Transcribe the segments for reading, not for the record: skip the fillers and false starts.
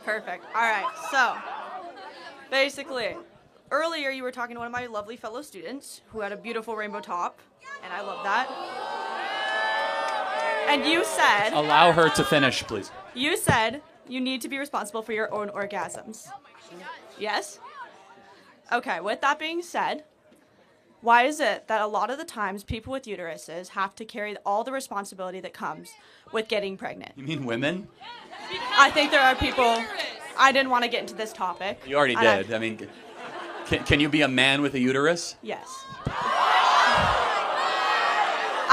Perfect. All right. So, basically, earlier you were talking to one of my lovely fellow students who had a beautiful rainbow top, and I love that. And you said, Allow her to finish, please. you said you need to be responsible for your own orgasms. Yes? Okay, with that being said, why is it that a lot of the times people with uteruses have to carry all the responsibility that comes with getting pregnant? You mean women? I think there are people. I didn't want to get into this topic. You already and did. I mean, can you be a man with a uterus? Yes.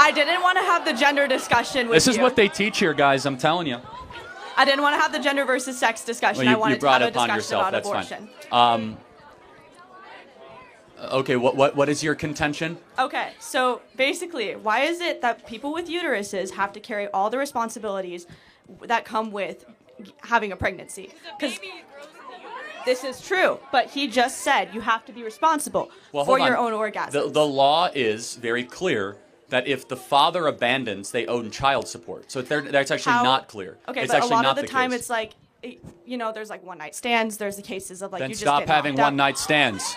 I didn't want to have the gender discussion with This you. is what they teach here, guys. I'm telling you. I didn't want to have the gender versus sex discussion. Well, I wanted you brought to it have a upon discussion yourself. about That's abortion. fine. Okay, what is your contention? Okay, so basically, why is it that people with uteruses have to carry all the responsibilities that come with having a pregnancy? Because this is true, but he just said you have to be responsible Well, for hold your on. own orgasms. The law is very clear that if the father abandons, they owe child support. So that's actually How- not clear. Okay, it's but a actually lot not of the time case. it's like, you know, there's like one night stands. There's the cases of like Then you just stop get having knocked up. one night stands.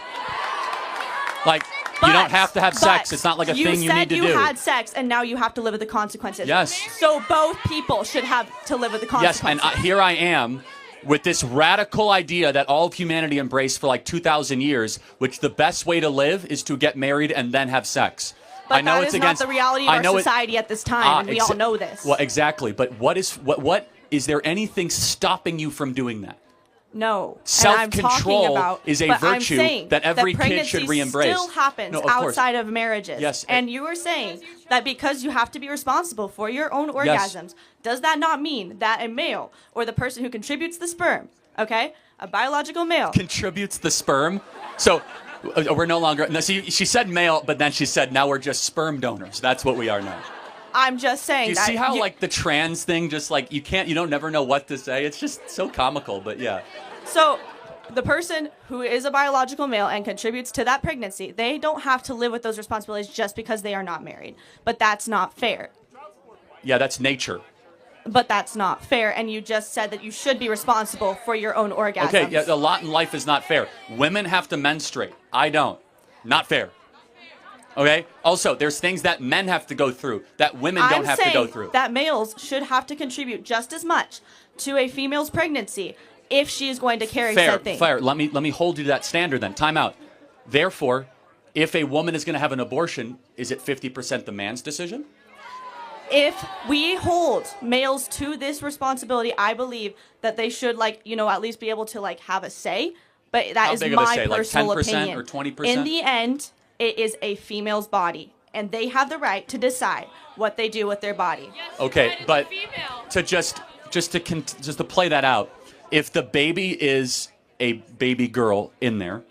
Like, you don't have to have sex. It's not like a thing you need to do. You said you had sex, and now you have to live with the consequences. Yes. So both people should have to live with the Yes, consequences. and here I am with this radical idea that all of humanity embraced for like 2,000 years, which the best way to live is to get married and then have sex. But I know that it's is against not the reality of I our know society at this time, and we all know this. Well, exactly. But what is there anything stopping you from doing that? No. Self-control And I'm talking about, is a but I'm virtue saying that every kid should pregnancy re-embrace. still happens No, of course. outside of marriages. Yes. And you were saying that because you have to be responsible for your own Yes. orgasms, does that not mean that a male or the person who contributes the sperm, okay, a biological male, Contributes the sperm. So we're no longer. No, see, she said male, but then she said now we're just sperm donors. That's what we are now. I'm just saying Do you that see how like the trans thing, just like you don't never know what to say. It's just so comical, but yeah. So the person who is a biological male and contributes to that pregnancy, they don't have to live with those responsibilities just because they are not married. But that's not fair. Yeah, that's nature. But that's not fair. And you just said that you should be responsible for your own orgasms. Okay, yeah, a lot in life is not fair. Women have to menstruate. I don't. Not fair. Okay? Also, there's things that men have to go through that women don't have to go saying through. that males should have to contribute just as much to a female's pregnancy if she is going to carry Fair, said thing. fair. Let me hold you to that standard then. Time out. Therefore, if a woman is going to have an abortion, is it 50% the man's decision? If we hold males to this responsibility, I believe that they should, like, you know, at least be able to, like, have a say. But that How is big of a my say, like personal 10% opinion. or 20%? In the end, it is a female's body, and they have the right to decide what they do with their body. Okay, but to just to play that out, if the baby is a baby girl in there,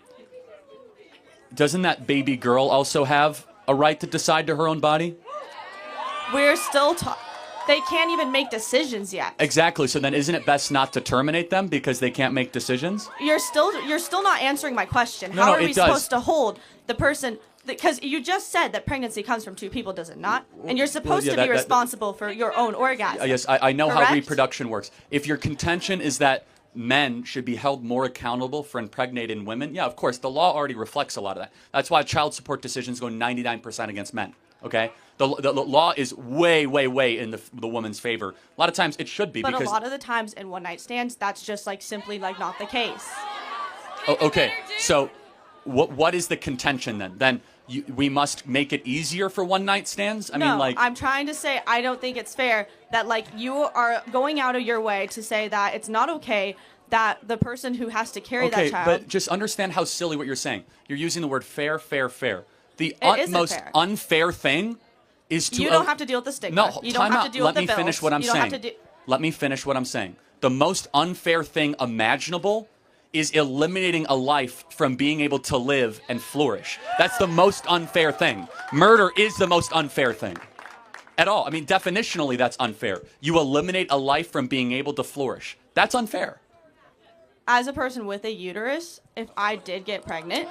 doesn't that baby girl also have a right to decide to her own body? We're still they can't even make decisions yet. Exactly. So then isn't it best not to terminate them because they can't make decisions? You're still not answering my question. No, How no, are we it does. supposed to hold the person? Because you just said that pregnancy comes from two people, does it not? And you're supposed yeah, to be that- responsible for your own orgasm. Yes, I know how Correct? reproduction works. If your contention is that men should be held more accountable for impregnating women, yeah, of course, the law already reflects a lot of that. That's why child support decisions go 99% against men, okay? The law is way, way, way in the woman's favor. A lot of times it should be But because... a lot of the times in one-night stands, that's just like simply like not the case. Oh, okay, so what is the contention then? Then we must make it easier for one-night stands? I mean, like... I'm trying to say I don't think it's fair that like you are going out of your way to say that it's not okay that the person who has to carry Okay, that child. but just understand how silly what you're saying. You're using the word fair, fair, fair. The It isn't utmost fair. unfair thing is to... You don't have to deal with the stigma. No, You don't time have out. to deal Let with me the bills. finish what I'm You don't have saying. to do- Let me finish what I'm saying. The most unfair thing imaginable is eliminating a life from being able to live and flourish. That's the most unfair thing. Murder is the most unfair thing. At all. I mean, definitionally, that's unfair. You eliminate a life from being able to flourish. That's unfair. As a person with a uterus, if I did get pregnant,